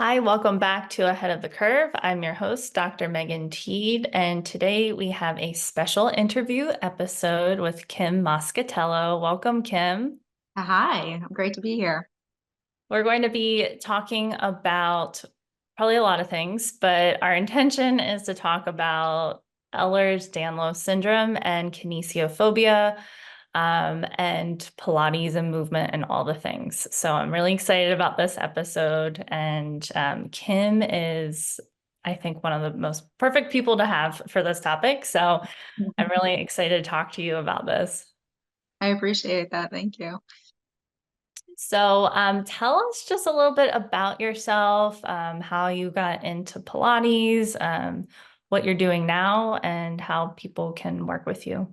Hi, welcome back to Ahead of the Curve. I'm your host, Dr. Megan Teed, and today we have a special interview episode with Kim Moscatello. Welcome, Kim. Hi, great to be here. We're going to be talking about probably a lot of things, but our intention is to talk about Ehlers Danlos syndrome and kinesiophobia, and Pilates and movement and all the things. So I'm really excited about this episode. And Kim is, I think, one of the most perfect people to have for this topic. So I'm really excited to talk to you about this. I appreciate that. Thank you. So tell us just a little bit about yourself, how you got into Pilates, what you're doing now, and how people can work with you.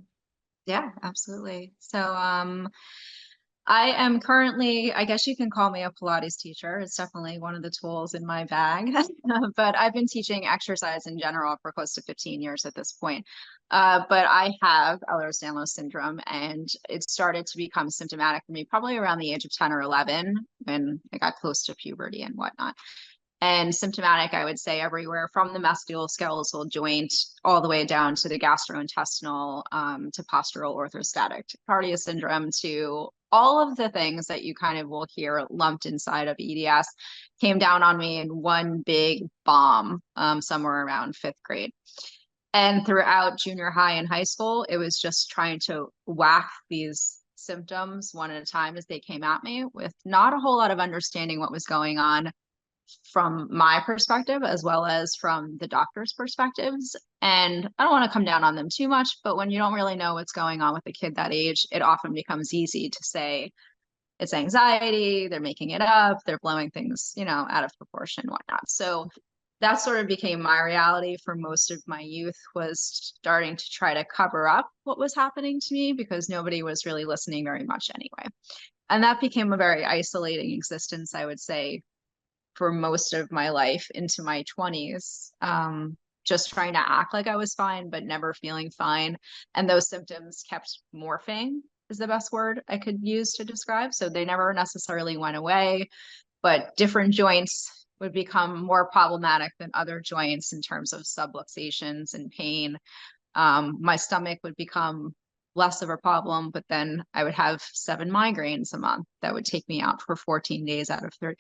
Yeah, absolutely. I am currently, I guess you can call me a Pilates teacher. It's definitely one of the tools in my bag. But I've been teaching exercise in general for close to 15 years at this point. But I have Ehlers Danlos syndrome, and it started to become symptomatic for me probably around the age of 10 or 11 when I got close to puberty and whatnot. And symptomatic, I would say, everywhere from the musculoskeletal joint all the way down to the gastrointestinal, to postural orthostatic tachycardia syndrome, to all of the things that you kind of will hear lumped inside of EDS came down on me in one big bomb, somewhere around fifth grade. And throughout junior high and high school, it was just trying to whack these symptoms one at a time as they came at me with not a whole lot of understanding what was going on from my perspective as well as from the doctor's perspectives. And I don't want to come down on them too much, but when you don't really know what's going on with a kid that age, it often becomes easy to say it's anxiety, they're making it up, they're blowing things, out of proportion, whatnot. So that sort of became my reality for most of my youth, was starting to try to cover up what was happening to me because nobody was really listening very much anyway. And that became a very isolating existence, I would say, for most of my life into my 20s, just trying to act like I was fine, but never feeling fine. And those symptoms kept morphing, is the best word I could use to describe. So they never necessarily went away, but different joints would become more problematic than other joints in terms of subluxations and pain. My stomach would become less of a problem, but then I would have 7 migraines a month that would take me out for 14 days out of 30.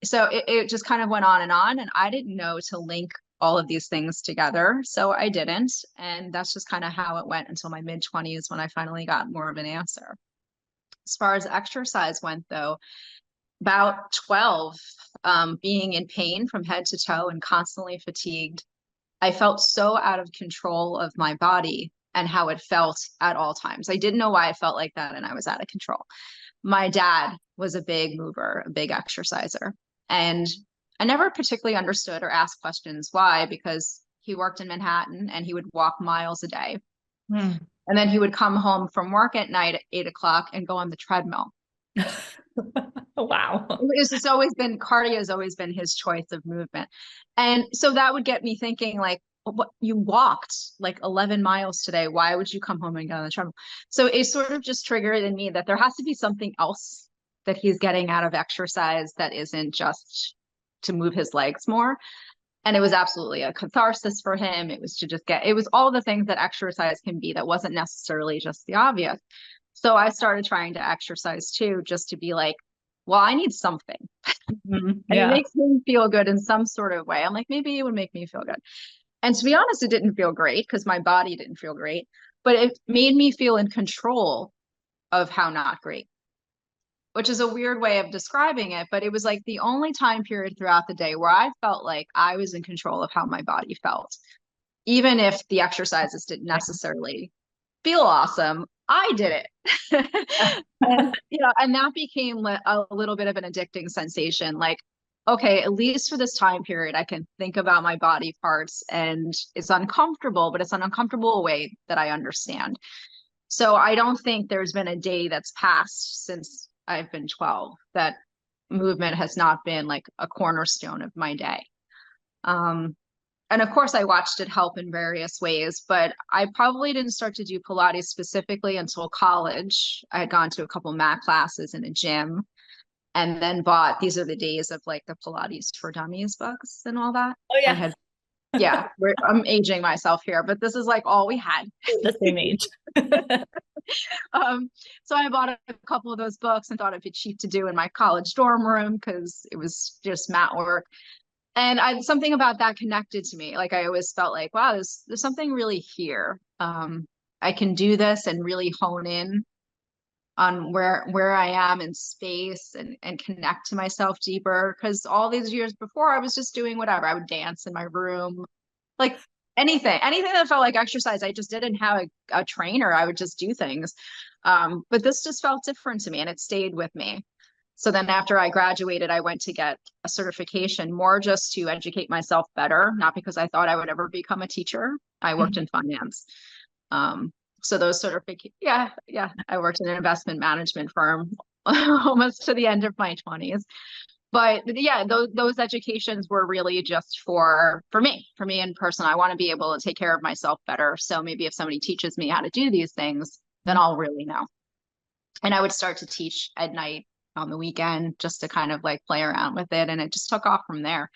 So it just kind of went on, and I didn't know to link all of these things together. So I didn't. And that's just kind of how it went until my mid 20s when I finally got more of an answer. As far as exercise went, though, about 12, being in pain from head to toe and constantly fatigued, I felt so out of control of my body and how it felt at all times. I didn't know why I felt like that, and I was out of control. My dad was a big mover, a big exerciser, and I never particularly understood or asked questions why, because he worked in Manhattan and he would walk miles a day. Hmm. And then he would come home from work at night at 8 o'clock and go on the treadmill. Wow. It's always been, cardio has always been his choice of movement. And so that would get me thinking, like, what, you walked like 11 miles today. Why would you come home and get on the treadmill? So it sort of just triggered in me that there has to be something else that he's getting out of exercise that isn't just to move his legs more. And it was absolutely a catharsis for him. It was to just it was all the things that exercise can be that wasn't necessarily just the obvious. So I started trying to exercise too, just to be like, well, I need something. Mhm. And it Yeah. makes me feel good in some sort of way. I'm like, maybe it would make me feel good. And to be honest, it didn't feel great because my body didn't feel great, but it made me feel in control of how not great, which is a weird way of describing it. But it was like the only time period throughout the day where I felt like I was in control of how my body felt, even if the exercises didn't necessarily feel awesome. I did it. And that became a little bit of an addicting sensation. Like, okay, at least for this time period, I can think about my body parts, and it's uncomfortable, but it's an uncomfortable way that I understand. So I don't think there's been a day that's passed since I've been 12 that movement has not been like a cornerstone of my day. Um, and of course, I watched it help in various ways, but I probably didn't start to do Pilates specifically until college. I had gone to a couple mat classes in a gym. and then bought, these are the days of like the Pilates for Dummies books and all that. Oh I yeah, had, yeah, I'm aging myself here, but this is like all we had. the same age. Um, so I bought a couple of those books and thought it'd be cheap to do in my college dorm room because it was just mat work. And something about that connected to me. Like I always felt like, wow, there's something really here. I can do this and really hone in on where I am in space and connect to myself deeper. Because all these years before, I was just doing whatever. I would dance in my room, like anything that felt like exercise. I just didn't have a trainer. I would just do things. But this just felt different to me, and it stayed with me. So then after I graduated, I went to get a certification more just to educate myself better, not because I thought I would ever become a teacher. I worked in finance. So those certifications, yeah, I worked in an investment management firm almost to the end of my 20s. But yeah, those educations were really just for me in person. I want to be able to take care of myself better. So maybe if somebody teaches me how to do these things, then I'll really know. And I would start to teach at night on the weekend just to kind of like play around with it. And it just took off from there.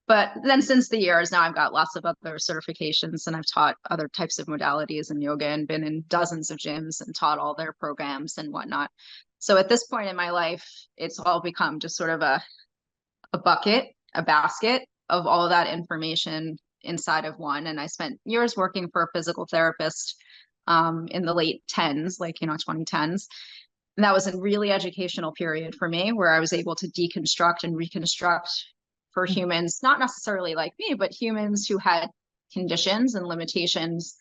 But then since the years now, I've got lots of other certifications, and I've taught other types of modalities in yoga and been in dozens of gyms and taught all their programs and whatnot. So at this point in my life, it's all become just sort of a bucket, a basket of all of that information inside of one. And I spent years working for a physical therapist in the late 10s, like, 2010s. And that was a really educational period for me where I was able to deconstruct and reconstruct for humans, not necessarily like me, but humans who had conditions and limitations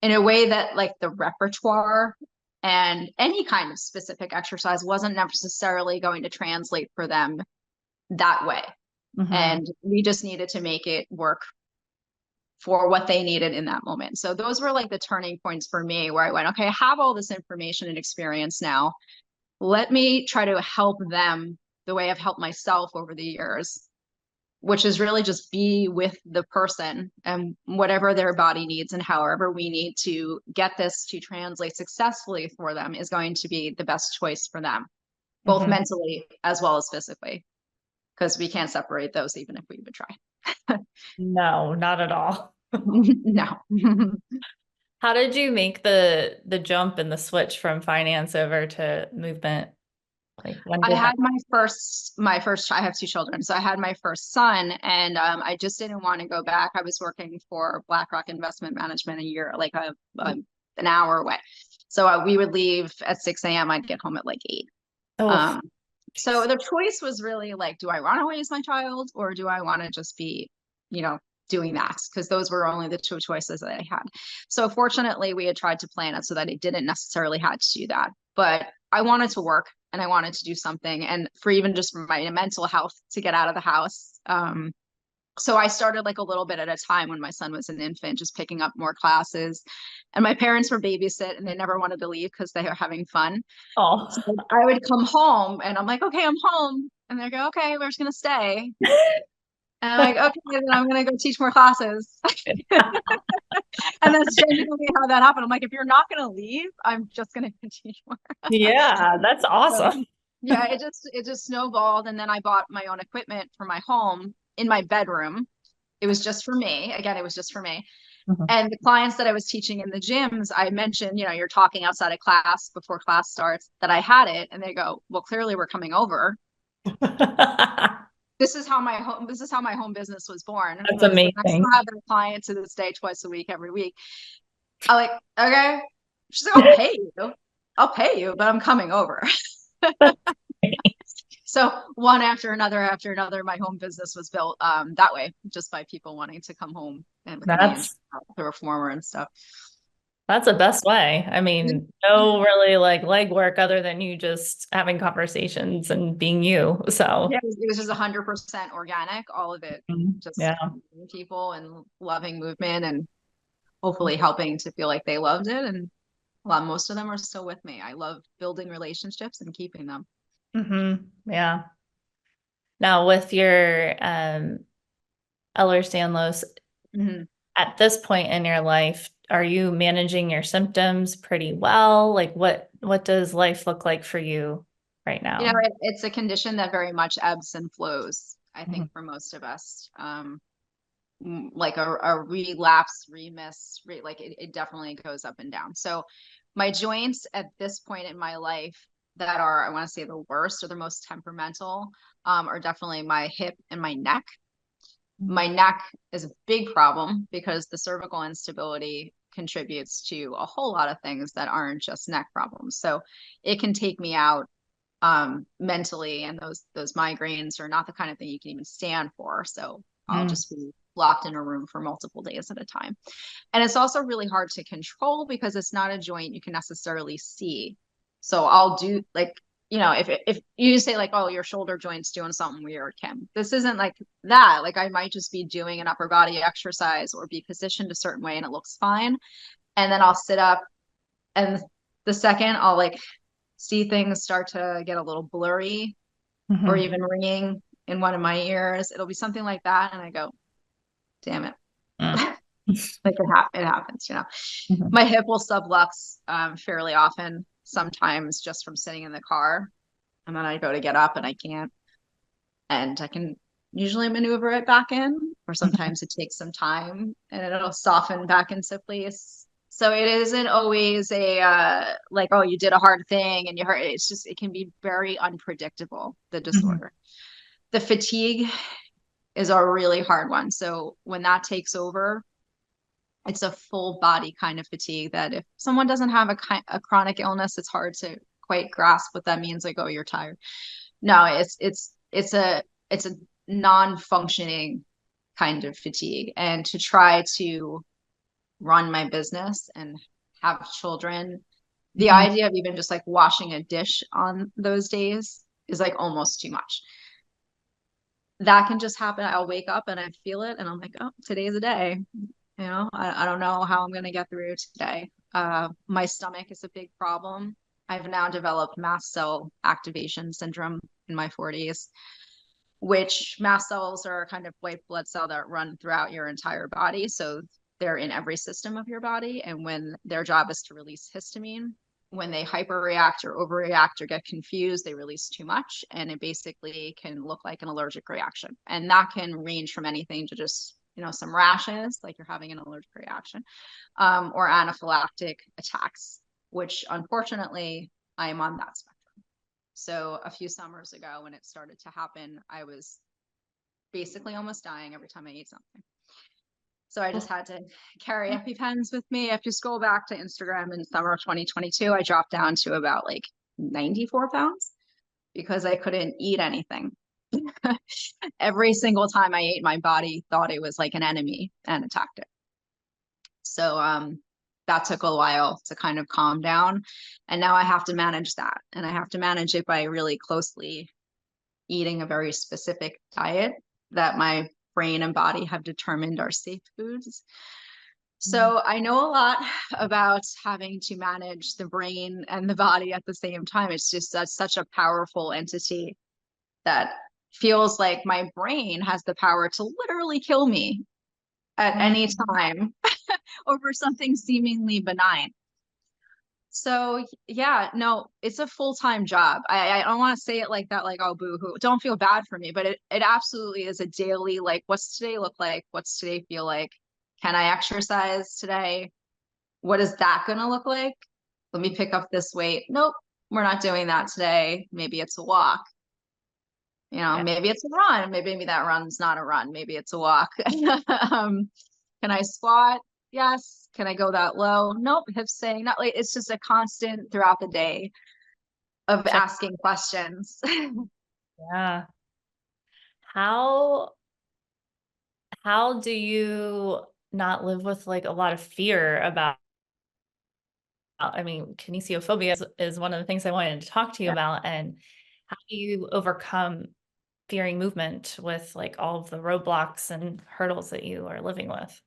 in a way that like the repertoire and any kind of specific exercise wasn't necessarily going to translate for them that way. And we just needed to make it work for what they needed in that moment. So those were like the turning points for me where I went, okay, I have all this information and experience now. Let me try to help them the way I've helped myself over the years, which is really just be with the person and whatever their body needs, and however we need to get this to translate successfully for them is going to be the best choice for them, both mentally as well as physically, because we can't separate those even if we would try. No, not at all. No. How did you make the jump and the switch from finance over to movement? Like when I did had that? my first, I have two children. So I had my first son, and I just didn't want to go back. I was working for BlackRock Investment Management a year, like an hour away. So we would leave at 6 a.m. I'd get home at like 8. Oh, So the choice was really like, do I want to raise my child, or do I want to just be, doing that? Because those were only the two choices that I had. So fortunately, we had tried to plan it so that I didn't necessarily had to do that. But I wanted to work and I wanted to do something, and for even just for my mental health to get out of the house. So I started like a little bit at a time when my son was an infant, just picking up more classes. And my parents were babysit and they never wanted to leave because they were having fun. oh. So I would come home and I'm like, okay, I'm home. And they go, okay, we're just going to stay. And I'm like, okay, then I'm going to go teach more classes. And that's genuinely how that happened. I'm like, if you're not going to leave, I'm just going to teach more. Yeah, that's So, awesome. yeah, it just snowballed. And then I bought my own equipment for my home in my bedroom. It was just for me. Again, it was just for me. And the clients that I was teaching in the gyms, I mentioned, you're talking outside of class before class starts, that I had it. And they go, well, clearly we're coming over. This is how my home business was born. That's Was I amazing. still have that client to this day, twice a week, every week. I'm like, okay. She's like, I'll pay you, but I'm coming over. So one after another, my home business was built that way, just by people wanting to come home and with me and That's the reformer and stuff. that's the best way. I mean, no really like legwork other than you just having conversations and being you. So Yeah, it was just 100% organic, all of it, just yeah. people and loving movement and hopefully helping to feel like they loved it. And most of them are still with me. I love building relationships and keeping them. Yeah. Now with your Ehlers Danlos, Mhm. at this point in your life, are you managing your symptoms pretty well? Like what does life look like for you right You know, now. it's a condition that very much ebbs and flows, I Mhm. think, for most of us. Like a relapse, remiss, like it definitely goes up and down. So my joints at this point in my life that are, I want to say, the worst or the most temperamental, are definitely my hip and my neck. My Mhm. neck is a big problem because the cervical instability contributes to a whole lot of things that aren't just neck problems. So it can take me out mentally, and those migraines are not the kind of thing you can even stand for. So I'll Mm. just be locked in a room for multiple days at a time. And it's also really hard to control because it's not a joint you can necessarily see. So I'll do like, you know, if you say like, oh, your shoulder joint's doing something weird, Kim, this isn't like that. Like I might just be doing an upper body exercise or be positioned a certain way and it looks fine. And then I'll sit up, and the second I'll like see things start to get a little blurry or Mhm. even ringing in one of my ears, it'll be something like that. And I go, damn it. Mm. Like it happens, you know. Mhm. My hip will sublux fairly often, sometimes just from sitting in the car. And then I go to get up and I can't. And I can usually maneuver it back in, or Mhm. sometimes it takes some time and it'll soften back into place. So it isn't always a like, oh, you did a hard thing and you hurt. It's just, it can be very unpredictable, the Mhm. disorder. The fatigue is a really hard one. So when that takes over, it's a full body kind of fatigue that if someone doesn't have a chronic illness, it's hard to quite grasp what that means. Like, oh, you're tired. No, it's a non-functioning kind of fatigue. And to try to run my business and have children, the Mhm. idea of even just like washing a dish on those days is like almost too much. That can just happen. I'll wake up and I feel it and I'm like, oh, today's a day. You know, I don't know how I'm going to get through today. My stomach is a big problem. I've now developed mast cell activation syndrome in my 40s, which mast cells are kind of white blood cell that run throughout your entire body. So they're in every system of your body. And when their job is to release histamine, when they hyperreact or overreact or get confused, they release too much. And it basically can look like an allergic reaction. And that can range from anything to just, you know, some rashes, like you're having an allergic reaction, or anaphylactic attacks, which unfortunately I am on that spectrum. So a few summers ago, when it started to happen, I was basically almost dying every time I ate something. So I just had to carry EpiPens with me. If you scroll back to Instagram in summer of 2022, I dropped down to about like 94 pounds because I couldn't eat anything. Every single time I ate, my body thought it was like an enemy and attacked it. So that took a while to kind of calm down. And now I have to manage that. And I have to manage it by really closely eating a very specific diet that my brain and body have determined are safe foods. Mhm. So I know a lot about having to manage the brain and the body at the same time. It's just such a powerful entity that feels like my brain has the power to literally kill me at Mhm. any time over something seemingly benign. So yeah, no, it's a full-time job. I don't want to say it like that, like, oh, boo-hoo. Don't feel bad for me, but it absolutely is a daily, like, what's today look like? What's today feel like? Can I exercise today? What is that gonna look like? Let me pick up this weight. Nope, we're not doing that today. Maybe it's a walk. You know, Yeah. maybe it's a run. Maybe that run's not a run. Maybe it's a walk. Can I squat? Yes. Can I go that low? Nope. Hips saying not, like it's just a constant throughout the day of Check. asking questions. Yeah. How how do you not live with like a lot of fear about, I mean, kinesiophobia is one of the things I wanted to talk to you Yeah. about, and how do you overcome fearing movement with like all of the roadblocks and hurdles that you are living with?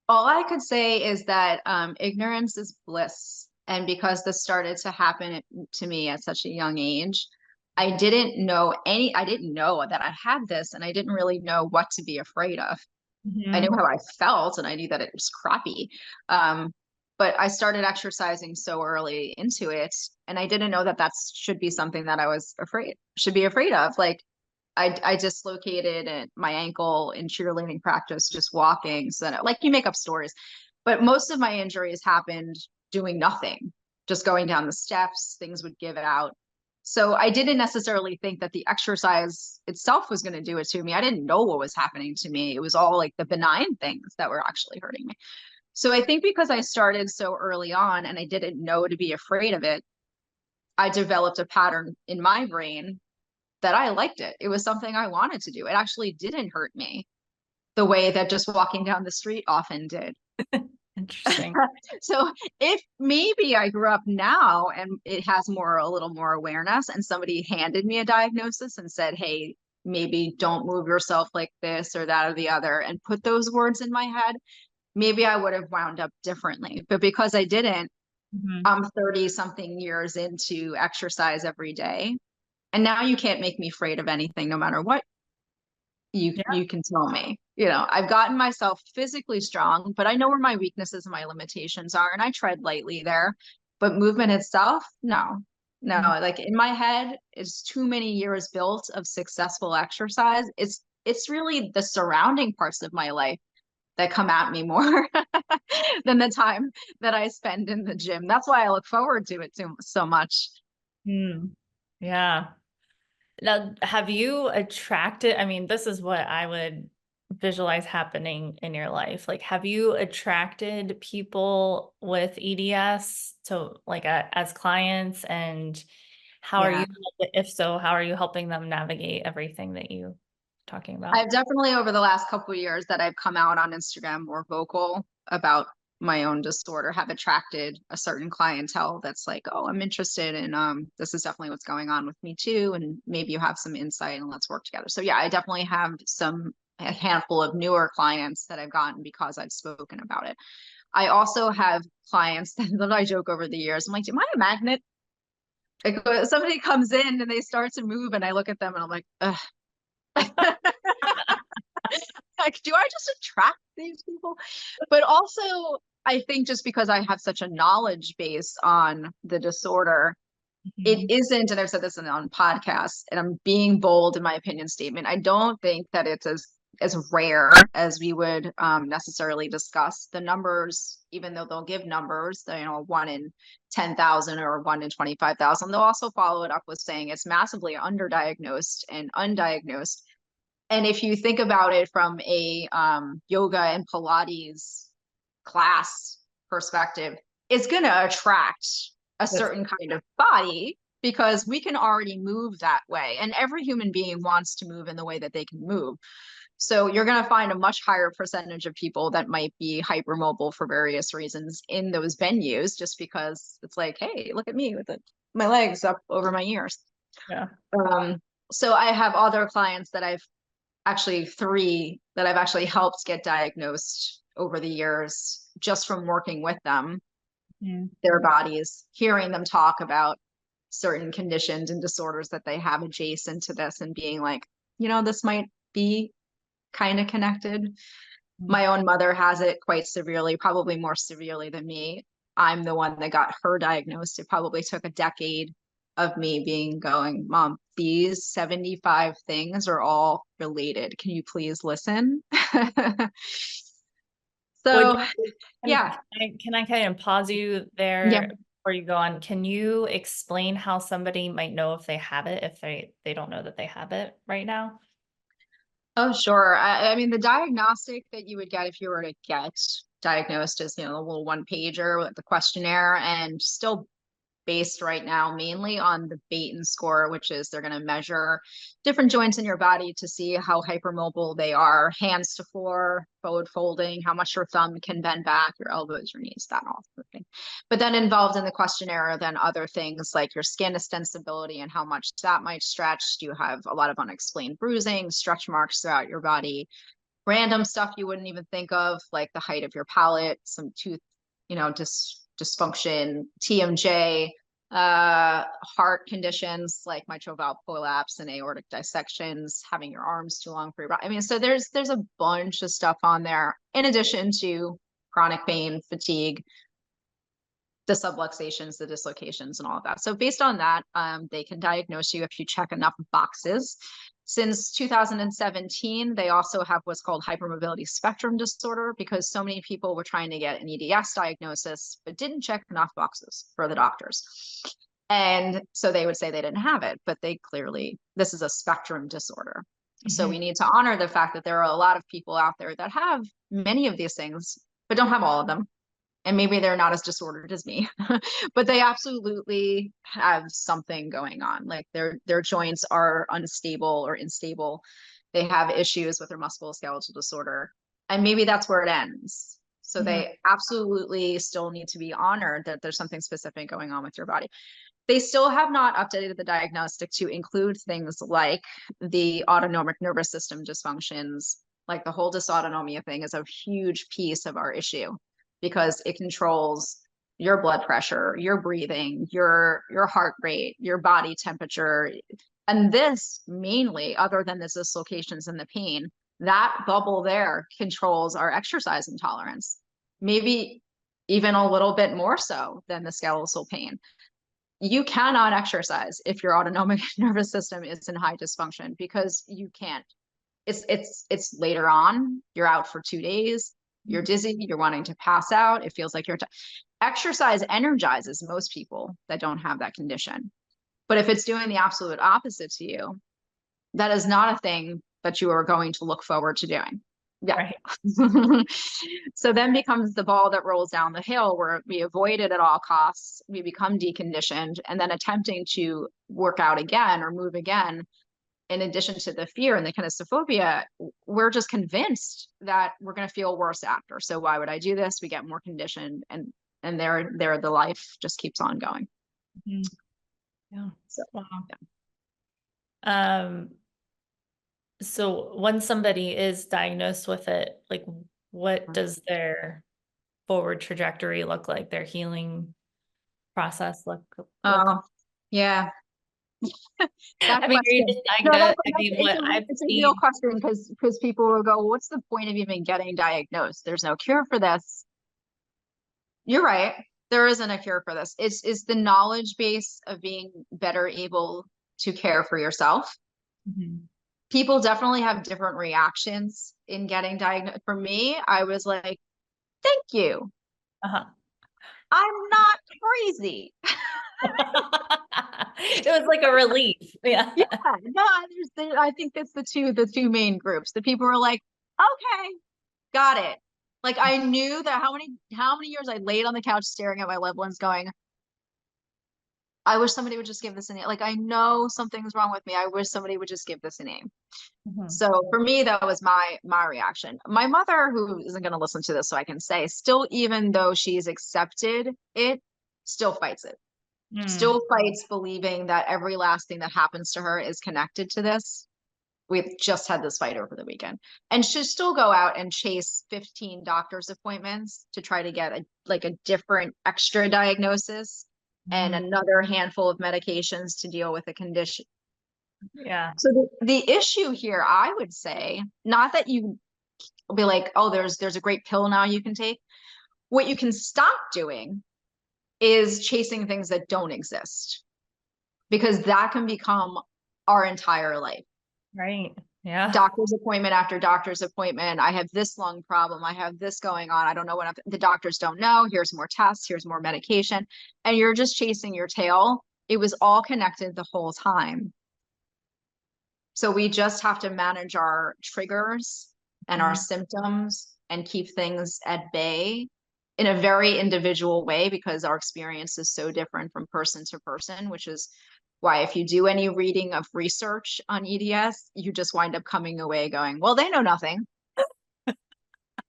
All I could say is that ignorance is bliss. And because this started to happen to me at such a young age, I didn't know that I had this, and I didn't really know what to be afraid of. I knew Mhm. how I felt and I knew that it was crappy. Um, but I started exercising so early into it, and I didn't know that that should be something that I was should be afraid of. Like I dislocated my ankle in cheerleading practice, just walking. So that, like, you make up stories, but most of my injuries happened doing nothing, just going down the steps, things would give out. So I didn't necessarily think that the exercise itself was going to do it to me. I didn't know what was happening to me. It was all like the benign things that were actually hurting me. So I think because I started so early on and I didn't know to be afraid of it, I developed a pattern in my brain that I liked it. It was something I wanted to do. It actually didn't hurt me the way that just walking down the street often did. Interesting. So if maybe I grew up now and it has a little more awareness, and somebody handed me a diagnosis and said, hey, maybe don't move yourself like this or that or the other, and put those words in my head, maybe I would have wound up differently. But because I didn't, Mhm. I'm 30 something years into exercise every day. And now you can't make me afraid of anything, no matter what Yeah. you can tell me. You know, I've gotten myself physically strong, but I know where my weaknesses and my limitations are, and I tread lightly there. But movement itself, no. No, Mhm. like in my head, it's too many years built of successful exercise. It's really the surrounding parts of my life that come at me more than the time that I spend in the gym. That's why I look forward to it so much. Mm. Yeah. Now, have you attracted, I mean, this is what I would visualize happening in your life. Like, have you attracted people with EDS to like as clients, and how are Yeah. you, if so, how are you helping them navigate everything that you talking about? I've definitely over the last couple of years that I've come out on Instagram more vocal about my own disorder have attracted a certain clientele that's like, oh, I'm interested in this is definitely what's going on with me too, and maybe you have some insight and let's work together. So yeah, I definitely have a handful of newer clients that I've gotten because I've spoken about it. I also have clients that I joke over the years. I'm like, am I a magnet? Like somebody comes in and they start to move and I look at them and I'm like, ugh. Like, do I just attract these people? But also, I think just because I have such a knowledge base on the disorder, it Mhm. isn't, and I've said this on podcasts, and I'm being bold in my opinion statement. I don't think that it's as rare as we would necessarily discuss. The numbers, even though they'll give numbers, you know, 1 in 10,000 or 1 in 25,000, they'll also follow it up with saying it's massively underdiagnosed and undiagnosed. And if you think about it from a yoga and Pilates class perspective, it's going to attract a That's certain kind of body because we can already move that way. And every human being wants to move in the way that they can move. So you're going to find a much higher percentage of people that might be hypermobile for various reasons in those venues, just because it's like, hey, look at me with my legs up over my ears. yeah. Um, so I have other clients that I've actually three that I've actually helped get diagnosed over the years just from working with them, Mm. their bodies, hearing them talk about certain conditions and disorders that they have adjacent to this and being like, you know, this might be kind of connected. Mm. My own mother has it quite severely, probably more severely than me. I'm the one that got her diagnosed. It probably took a decade of me being going, Mom, these 75 things are all related. Can you please listen? Would So, you, yeah. can I kind of pause you Yeah. there before you go on? Can you explain how somebody might know if they have it, if they don't know that they have it right now? Oh, sure. I mean, the diagnostic that you would get if you were to get diagnosed is, you know, a little one pager with the questionnaire, and still based right now mainly on the Baton score, which is they're going to measure different joints in your body to see how hypermobile they are, hands to floor, forward folding, how much your thumb can bend back, your elbows, your knees, that all sort of thing. But then involved in the questionnaire are then other things like your skin extensibility and how much that might stretch. Do you have a lot of unexplained bruising, stretch marks throughout your body, random stuff you wouldn't even think of, like the height of your palate, some tooth, you know, dysfunction, TMJ, heart conditions like mitral valve prolapse and aortic dissections, having your arms too long for your body. I mean, so there's a bunch of stuff on there in addition to chronic pain, fatigue, the subluxations, the dislocations, and all of that. So based on that, they can diagnose you if you check enough boxes. Since 2017, they also have what's called hypermobility spectrum disorder, because so many people were trying to get an EDS diagnosis, but didn't check enough boxes for the doctors. And so they would say they didn't have it, but they clearly, this is a spectrum disorder. So we need to honor the fact that there are a lot of people out there that have many of these things, but don't have all of them. And maybe they're not as disordered as me, but they absolutely have something going on. Like their joints are unstable or unstable. They have issues with their musculoskeletal disorder. And maybe that's where it ends. So they absolutely still need to be honored that there's something specific going on with your body. They still have not updated the diagnostic to include things like the autonomic nervous system dysfunctions. Like the whole dysautonomia thing is a huge piece of our issue, because it controls your blood pressure, your breathing, your heart rate, your body temperature. And this mainly, other than the dislocations and the pain, that bubble there controls our exercise intolerance, maybe even a little bit more so than the skeletal pain. You cannot exercise if your autonomic nervous system is in high dysfunction, because you can't. It's later on, you're out for 2 days, you're dizzy, you're wanting to pass out, it feels like exercise energizes most people that don't have that condition. But if it's doing the absolute opposite to you, that is not a thing that you are going to look forward to doing. Yeah. Right. So then becomes the ball that rolls down the hill, where we avoid it at all costs, we become deconditioned, and then attempting to work out again or move again, in addition to the fear and the kinesiophobia, we're just convinced that we're going to feel worse after. So why would I do this? We get more conditioned, and there the life just keeps on going. Yeah. So, wow. Yeah. So when somebody is diagnosed with it, like what does their forward trajectory look like? Their healing process look? Oh, yeah. I mean, are you just diagnosed? I mean, what I've it's a seen. real question, because people will go, what's the point of even getting diagnosed? There's no cure for this. You're right. There isn't a cure for this. It's the knowledge base of being better able to care for yourself. People definitely have different reactions in getting diagnosed. For me, I was like, thank you. I'm not crazy. It was like a relief. Yeah. Yeah. No, I think that's the two main groups. The people were like, okay, got it. Like I knew that how many years I laid on the couch staring at my loved ones going, I wish somebody would just give this a name. Like I know something's wrong with me. I wish somebody would just give this a name. So for me, that was my reaction. My mother, who isn't going to listen to this, so I can say, still, even though she's accepted it, still fights it. Still fights believing that every last thing that happens to her is connected to this. We've just had this fight over the weekend, and she'll still go out and chase 15 doctor's appointments to try to get a different extra diagnosis and another handful of medications to deal with a condition. Yeah. So the issue here, I would say, not that you will be like, oh, there's a great pill now you can take. What you can stop doing is chasing things that don't exist, because that can become our entire life. Right. Yeah. Doctor's appointment after doctor's appointment. I have this lung problem. I have this going on. I don't know what the doctors don't know. Here's more tests. Here's more medication. And you're just chasing your tail. It was all connected the whole time. So we just have to manage our triggers and our symptoms and keep things at bay in a very individual way, because our experience is so different from person to person, which is why if you do any reading of research on EDS, you just wind up coming away going, well, they know nothing.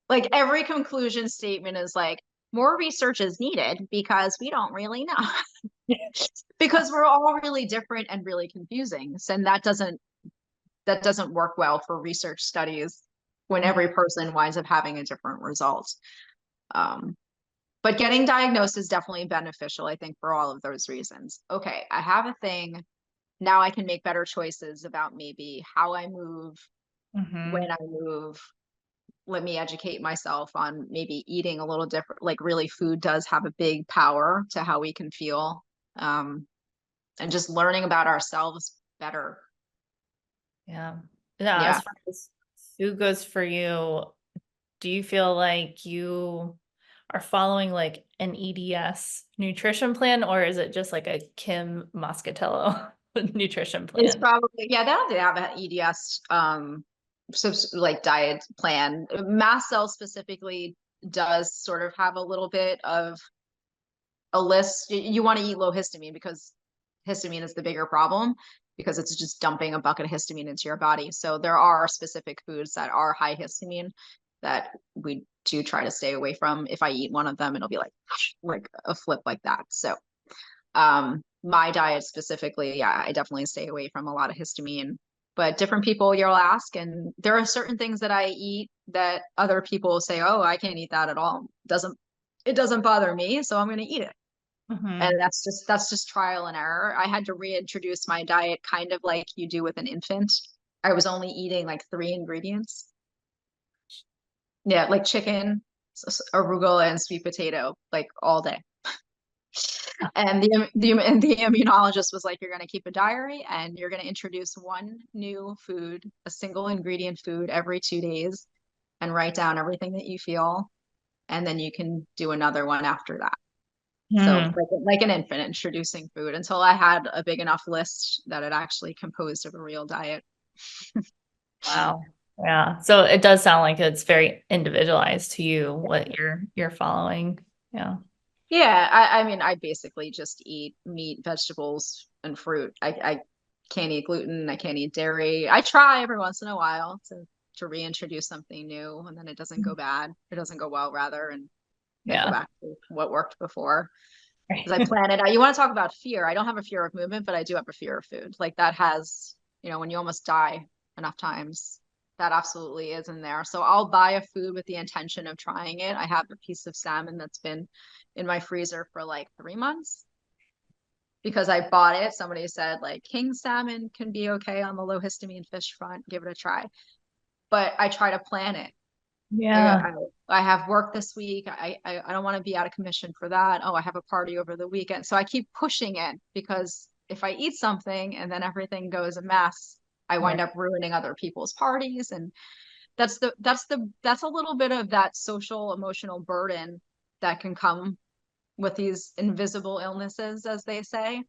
Like every conclusion statement is like, more research is needed because we don't really know. Because we're all really different and really confusing. And that doesn't work well for research studies when every person winds up having a different result. But getting diagnosed is definitely beneficial, I think, for all of those reasons. Okay, I have a thing. Now I can make better choices about maybe how I move, when I move, let me educate myself on maybe eating a little different. Like really food does have a big power to how we can feel. Um, and just learning about ourselves better. Yeah. Now, Yeah. as far as food goes for you, do you feel like you are following like an EDS nutrition plan, or is it just like a Kim Moscatello nutrition It's plan? probably, yeah, they don't have an EDS, so like diet plan. Mast cell specifically does sort of have a little bit of a list. You want to eat low histamine because histamine is the bigger problem because it's just dumping a bucket of histamine into your body. So there are specific foods that are high histamine that we do try to stay away from. If I eat one of them, it'll be like a flip like that. So my diet specifically, yeah, I definitely stay away from a lot of histamine. But different people you'll ask, and there are certain things that I eat that other people say, "Oh, I can't eat that at all." It doesn't bother me, so I'm going to eat it. Hmm. And that's just trial and error. I had to reintroduce my diet kind of like you do with an infant. I was only eating like three ingredients. Yeah, like chicken, arugula, and sweet potato, like all day. And the immunologist was like, you're going to keep a diary and you're going to introduce one new food, a single ingredient food every 2 days, and write down everything that you feel. And then you can do another one after that. So Hmm. like an infant introducing food until I had a big enough list that it actually composed of a real diet. Wow. Yeah. So it does sound like it's very individualized to you what you're following. Yeah. Yeah, I mean, I basically just eat meat, vegetables, and fruit. I can't eat gluten. I can't eat dairy. I try every once in a while to reintroduce something new, and then it doesn't go bad. It doesn't go well, rather, and I go Yeah. back to what worked before. Because I plan it out. You want to talk about fear? I don't have a fear of movement, but I do have a fear of food. Like that has, when you almost die enough times, that absolutely is in there. So I'll buy a food with the intention of trying it. I have a piece of salmon that's been in my freezer for like 3 months because I bought it. Somebody said like king salmon can be okay on the low histamine fish front. Give it a try. But I try to plan it. I, Yeah. I, I have work this week. I don't want to be out of commission for that. Oh, I have a party over the weekend. So I keep pushing it because if I eat something and then everything goes a mess, I Right. wind up ruining other people's parties. And that's a little bit of that social emotional burden that can come with these invisible illnesses, as they say,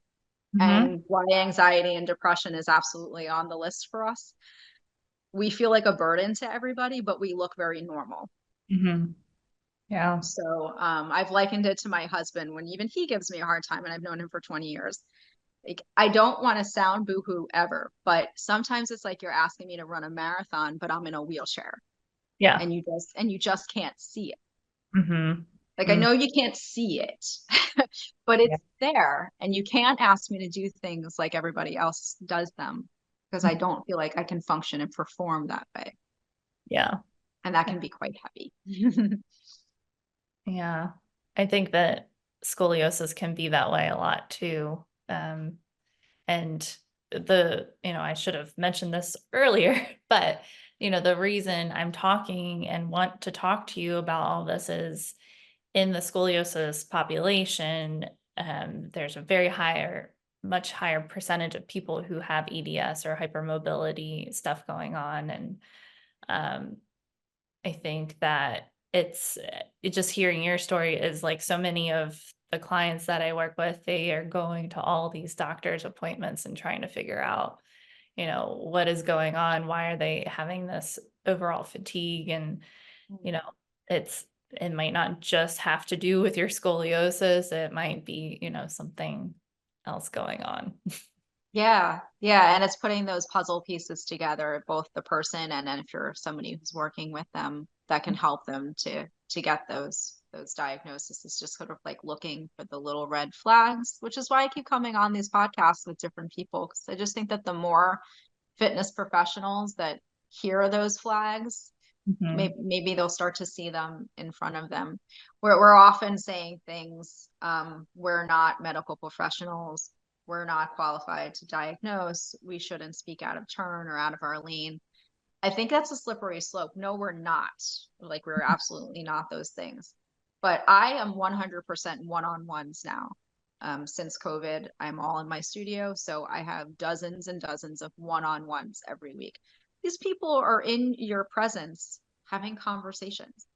Hmm. and why anxiety and depression is absolutely on the list for us. We feel like a burden to everybody, but we look very normal. Hmm. Yeah. So I've likened it to my husband when even he gives me a hard time, and I've known him for 20 years. Like, I don't want to sound boohoo ever, but sometimes it's like you're asking me to run a marathon, but I'm in a wheelchair Yeah. and you just can't see it. Hmm. Like I Hmm. know you can't see it, but Yeah. it's there, and you can't ask me to do things like everybody else does them because I don't feel like I can function and perform that way, Yeah. and that can be quite heavy. Yeah. I think that scoliosis can be that way a lot too. And I should have mentioned this earlier, but the reason I'm talking and want to talk to you about all this is in the scoliosis population, there's a much higher percentage of people who have EDS or hypermobility stuff going on. And um, I think that just hearing your story is like so many of the clients that I work with, they are going to all these doctor's appointments and trying to figure out, what is going on? Why are they having this overall fatigue? And, you know, it might not just have to do with your scoliosis. It might be, something else going on. Yeah, yeah, and it's putting those puzzle pieces together, both the person and then if you're somebody who's working with them, that can help them to get those diagnoses. It's just sort of like looking for the little red flags, which is why I keep coming on these podcasts with different people because I just think that the more fitness professionals that hear those flags, Mhm. maybe they'll start to see them in front of them. We're often saying things, we're not medical professionals, we're not qualified to diagnose, we shouldn't speak out of turn or out of our lane. I think that's a slippery slope. No, we're not. Like, we're absolutely not those things. But I am 100% one-on-ones now. Since COVID, I'm all in my studio. So I have dozens and dozens of one-on-ones every week. These people are in your presence having conversations,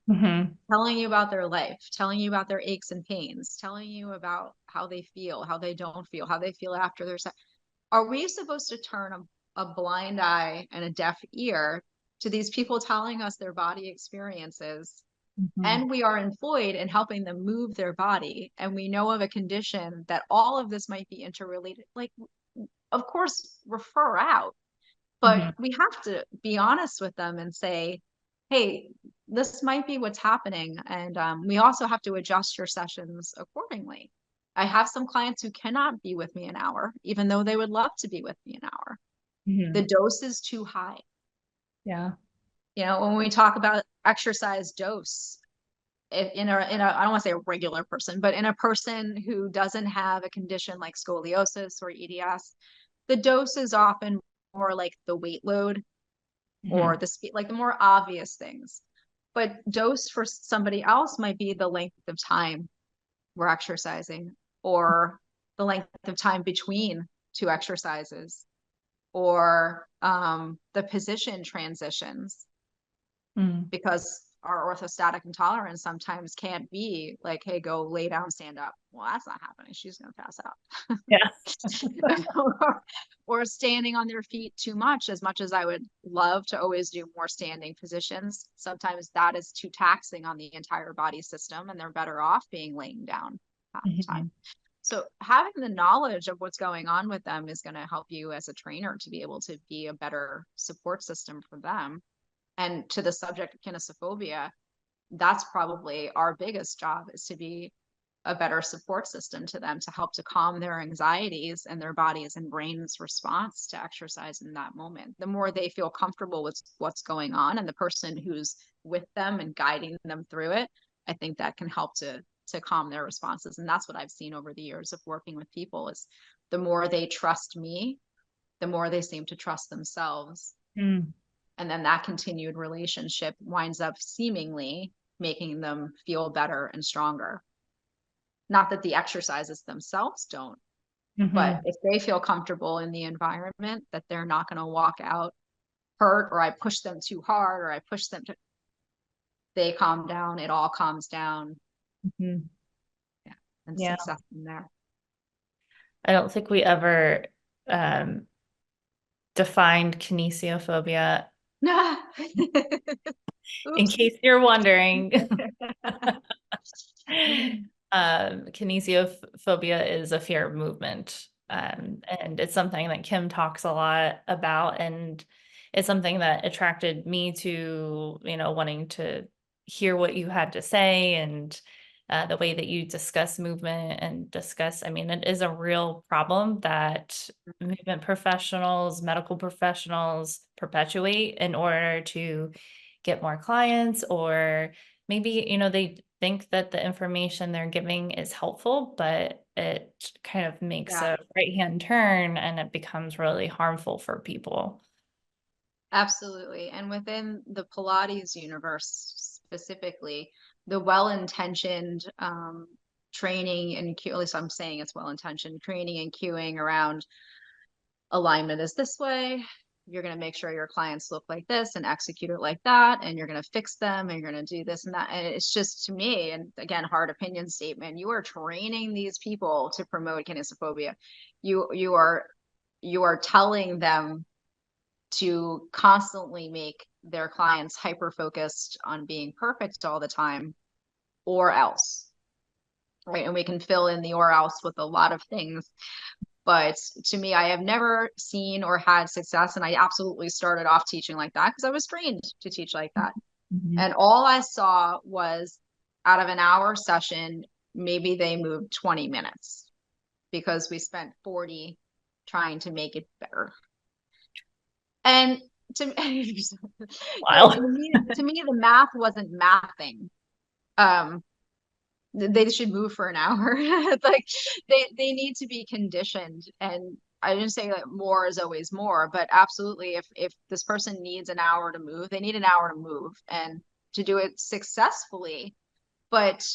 Mm-hmm. telling you about their life, telling you about their aches and pains, telling you about how they feel, how they don't feel, how they feel after their sex. Are we supposed to turn a blind eye and a deaf ear to these people telling us their body experiences? Mm-hmm. And we are employed in helping them move their body. And we know of a condition that all of this might be interrelated. Like, of course, refer out, but Mm-hmm. we have to be honest with them and say, hey, this might be what's happening. And we also have to adjust your sessions accordingly. I have some clients who cannot be with me an hour, even though they would love to be with me an hour. Mm-hmm. The dose is too high. Yeah. You know, when we talk about exercise dose, in a I don't want to say a regular person, but in a person who doesn't have a condition like scoliosis or EDS, the dose is often more like the weight load Mm-hmm. or the speed, like the more obvious things. But dose for somebody else might be the length of time we're exercising, or the length of time between two exercises, or the position transitions, Mm. because our orthostatic intolerance sometimes can't be like, hey, go lay down, stand up. Well, that's not happening. She's going to pass out. Yeah. Or standing on their feet too much as I would love to always do more standing positions. Sometimes that is too taxing on the entire body system, and they're better off being laying down half the Mm-hmm. time. So having the knowledge of what's going on with them is going to help you as a trainer to be able to be a better support system for them. And to the subject of kinesiophobia, that's probably our biggest job, is to be a better support system to them, to help to calm their anxieties and their bodies and brain's response to exercise in that moment. The more they feel comfortable with what's going on and the person who's with them and guiding them through it, I think that can help to calm their responses. And that's what I've seen over the years of working with people, is the more they trust me, the more they seem to trust themselves. Mm. And then that continued relationship winds up seemingly making them feel better and stronger. Not that the exercises themselves don't, but Mm-hmm. if they feel comfortable in the environment, that they're not going to walk out hurt, or I push them too hard, or I push them to, they calm down, it all calms down. Mm-hmm. Yeah. And Yeah. success in there. I don't think we ever um, defined kinesiophobia. In Oops. case you're wondering, kinesiophobia is a fear of movement. And it's something that Kim talks a lot about. And it's something that attracted me to, wanting to hear what you had to say, and the way that you discuss movement and discuss, I mean, it is a real problem that movement professionals, medical professionals perpetuate in order to get more clients, or maybe, they think that the information they're giving is helpful, but it kind of makes Yeah, a right-hand turn and it becomes really harmful for people. absolutely. And within the Pilates universe specifically, the well-intentioned training and cue, at least I'm saying it's well-intentioned training and cueing around alignment is this way. You're going to make sure your clients look like this and execute it like that. And you're going to fix them and you're going to do this and that. And it's just, to me, and again, hard opinion statement, you are training these people to promote kinesiophobia. You are telling them to constantly make their clients hyper focused on being perfect all the time, or else. Right. And we can fill in the or else with a lot of things. But to me, I have never seen or had success. And I absolutely started off teaching like that because I was trained to teach like that. Mhm. And all I saw was, out of an hour session, maybe they moved 20 minutes because we spent 40 trying to make it better. And to, Wow. to me, the math wasn't mathing. Um, they should move for an hour. Like, they need to be conditioned, and I didn't say that more is always more, but absolutely, if this person needs an hour to move, they need an hour to move and to do it successfully. But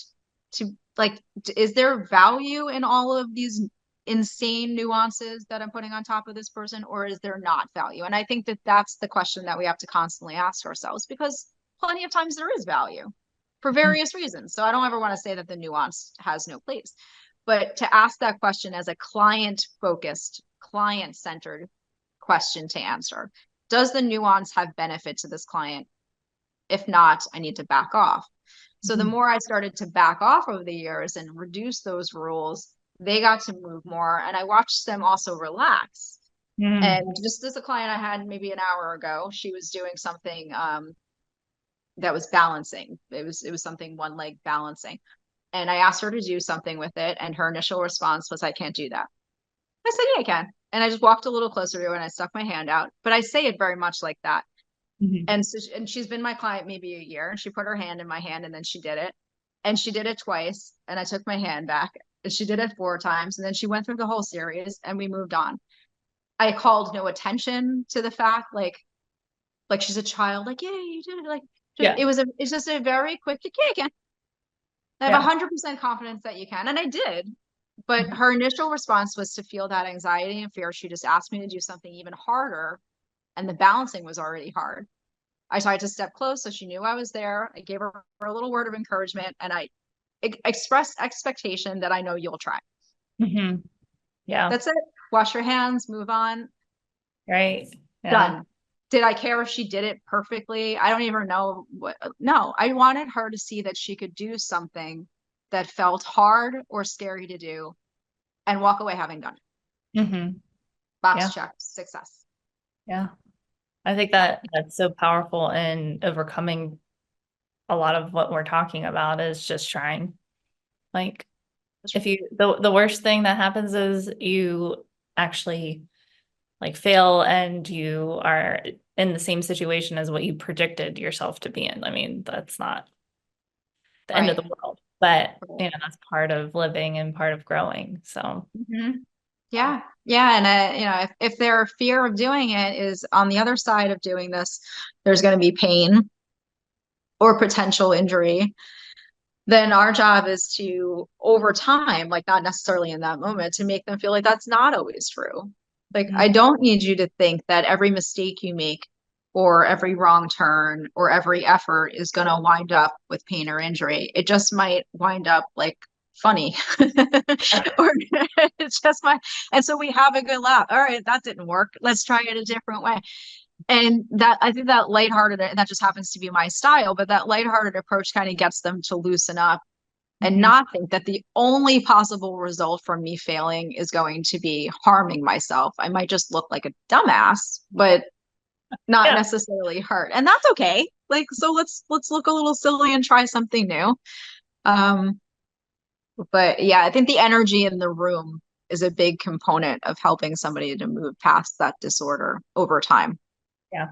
to like, is there value in all of these insane nuances that I'm putting on top of this person, or is there not value? And I think that that's the question that we have to constantly ask ourselves, because plenty of times there is value for various reasons. So I don't ever want to say that the nuance has no place, but to ask that question as a client focused, client centered question to answer. Does the nuance have benefit to this client? If not, I need to back off. So the more I started to back off over the years and reduce those rules, they got to move more. And I watched them also relax. And just as a client I had maybe an hour ago, she was doing something that was balancing. It was something one leg balancing. And I asked her to do something with it. And her initial response was, I can't do that. I said, yeah, I can. And I just walked a little closer to her and I stuck my hand out. But I say it very much like that. And so, and she's been my client maybe a year, and she put her hand in my hand and then she did it. And she did it twice. And I took my hand back. And she did it 4 times. And then she went through the whole series and we moved on. I called no attention to the fact, like she's a child, like, yeah, you did it. Like, just, it's just a very quick, you can. I have 100% confidence that you can. And I did. But her initial response was to feel that anxiety and fear. She just asked me to do something even harder. And the balancing was already hard. I tried to step close so she knew I was there. I gave her a little word of encouragement, and I expressed expectation that I know you'll try. Yeah. That's it. Wash your hands, move on. Right. Yeah. Done. Did I care if she did it perfectly? I don't even know what. No, I wanted her to see that she could do something that felt hard or scary to do and walk away having done it. Box check, success. Yeah. I think that that's so powerful in overcoming a lot of what we're talking about is just trying. Like if you, the worst thing that happens is you actually like fail and you are in the same situation as what you predicted yourself to be in. I mean, that's not the end of the world, but you know, that's part of living and part of growing. So yeah. And you know, if their fear of doing it is on the other side of doing this, there's going to be pain or potential injury, then our job is to, over time, like not necessarily in that moment, to make them feel like that's not always true. Like, I don't need you to think that every mistake you make or every wrong turn or every effort is going to wind up with pain or injury. It just might wind up like funny or it's just my, and so we have a good laugh. All right, that didn't work. Let's try it a different way. And that, I think that lighthearted, and that just happens to be my style, but that lighthearted approach kind of gets them to loosen up and not think that the only possible result from me failing is going to be harming myself. I might just look like a dumbass, but not necessarily hurt. And that's okay. Like, so let's look a little silly and try something new. But yeah, I think the energy in the room is a big component of helping somebody to move past that disorder over time. Yeah,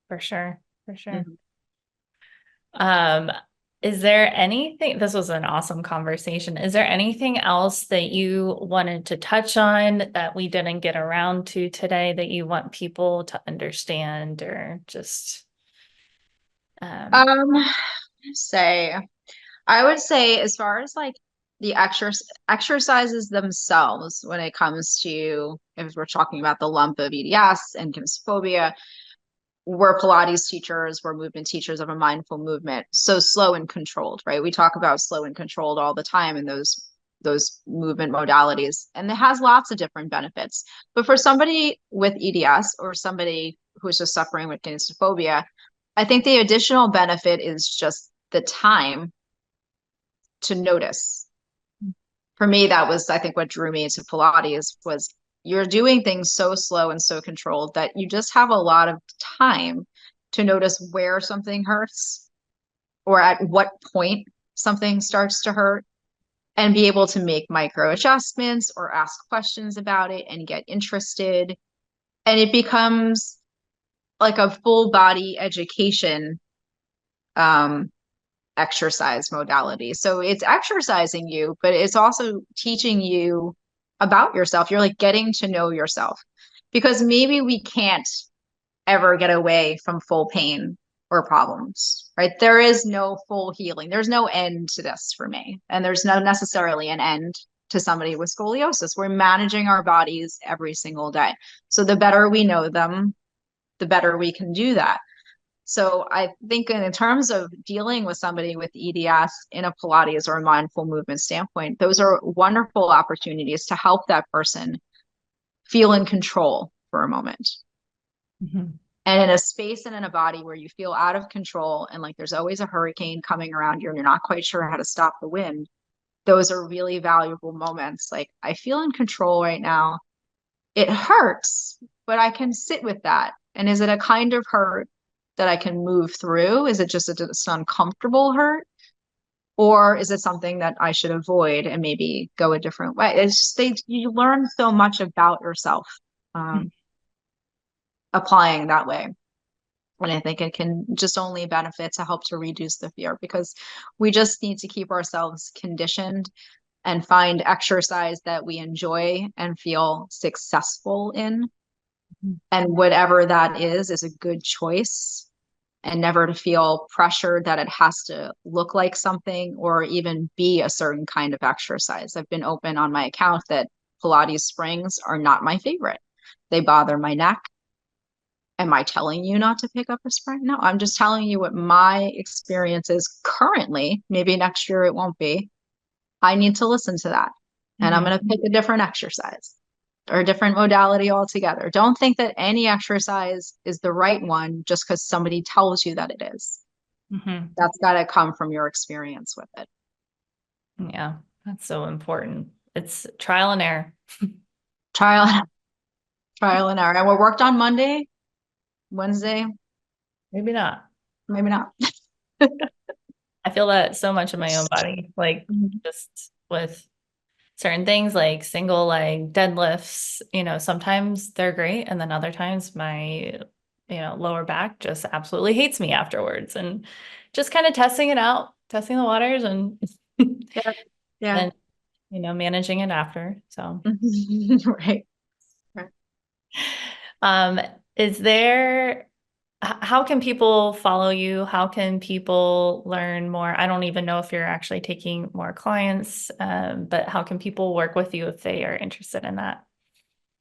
for sure. For sure. Is there anything, this was an awesome conversation. Is there anything else that you wanted to touch on that we didn't get around to today that you want people to understand or just, say, I would say as far as like the exercises themselves, when it comes to, if we're talking about the lump of EDS and kinesiophobia, we're Pilates teachers, we're movement teachers of a mindful movement. So slow and controlled, right? We talk about slow and controlled all the time in those movement modalities, and it has lots of different benefits. But for somebody with EDS or somebody who's just suffering with kinesiophobia, I think the additional benefit is just the time to notice. For me, that was, I think, what drew me to Pilates was you're doing things so slow and so controlled that you just have a lot of time to notice where something hurts or at what point something starts to hurt and be able to make micro adjustments or ask questions about it and get interested. And it becomes like a full body education exercise modality. So it's exercising you, but it's also teaching you about yourself. You're like getting to know yourself, because maybe we can't ever get away from full pain or problems, right? There is no full healing. There's no end to this for me. And there's no necessarily an end to somebody with scoliosis. We're managing our bodies every single day. So the better we know them, the better we can do that. So I think in terms of dealing with somebody with EDS in a Pilates or a mindful movement standpoint, those are wonderful opportunities to help that person feel in control for a moment. Mm-hmm. And in a space and in a body where you feel out of control and like there's always a hurricane coming around you and you're not quite sure how to stop the wind, those are really valuable moments. Like, I feel in control right now. It hurts, but I can sit with that. And is it a kind of hurt that I can move through? Is it just an uncomfortable hurt? Or is it something that I should avoid and maybe go a different way? It's just you learn so much about yourself applying that way. And I think it can just only benefit to help to reduce the fear, because we just need to keep ourselves conditioned and find exercise that we enjoy and feel successful in. And whatever that is a good choice, and never to feel pressured that it has to look like something or even be a certain kind of exercise. I've been open on my account that Pilates springs are not my favorite. They bother my neck. Am I telling you not to pick up a spring? No, I'm just telling you what my experience is currently. Maybe next year it won't be. I need to listen to that. And I'm going to pick a different exercise or a different modality altogether. Don't think that any exercise is the right one just because somebody tells you that it is. Mm-hmm. That's got to come from your experience with it. Yeah, that's so important. It's trial and error. Trial and error. And what worked on Monday, Wednesday, Maybe not. maybe not. I feel that so much in my own body, like just with certain things like single leg deadlifts, sometimes they're great. And then other times my, lower back just absolutely hates me afterwards, and just kind of testing it out, testing the waters and, Yeah. and, managing it after. So, Right. um, is there, how can people follow you? How can people learn more? I don't even know if you're actually taking more clients, but how can people work with you if they are interested in that?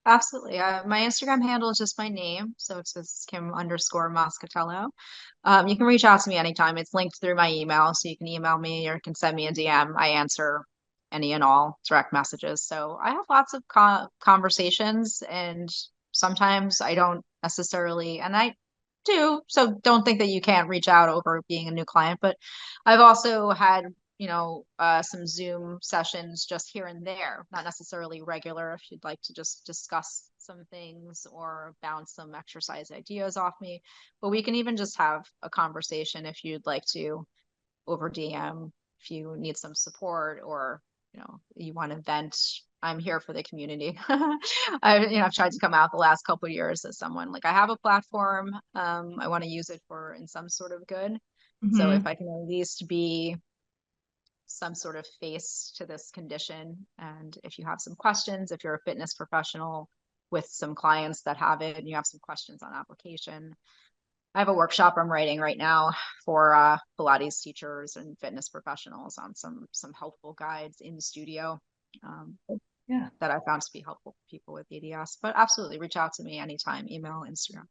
Absolutely. My Instagram handle is just my name. So it's just Kim_Moscatello. You can reach out to me anytime. It's linked through my email. So you can email me or you can send me a DM. I answer any and all direct messages. So I have lots of conversations, and sometimes I don't necessarily, and I do. So don't think that you can't reach out over being a new client, but I've also had some Zoom sessions just here and there, not necessarily regular, if you'd like to just discuss some things or bounce some exercise ideas off me. But we can even just have a conversation if you'd like to over DM, if you need some support or, you want to vent. I'm here for the community. I've tried to come out the last couple of years as someone like I have a platform. I want to use it for in some sort of good. So if I can at least be some sort of face to this condition. And if you have some questions, if you're a fitness professional with some clients that have it and you have some questions on application, I have a workshop I'm writing right now for Pilates teachers and fitness professionals on some helpful guides in the studio that I found to be helpful for people with EDS. But absolutely reach out to me anytime, email, Instagram.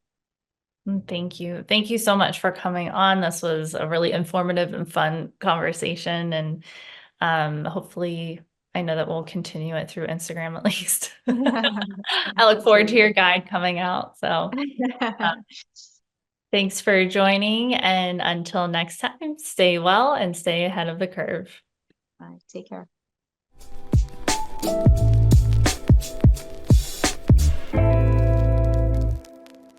Thank you. Thank you so much for coming on. This was a really informative and fun conversation. And hopefully, I know that we'll continue it through Instagram at least. I look forward to your guide coming out. So thanks for joining. And until next time, stay well and stay ahead of the curve. All right, take care.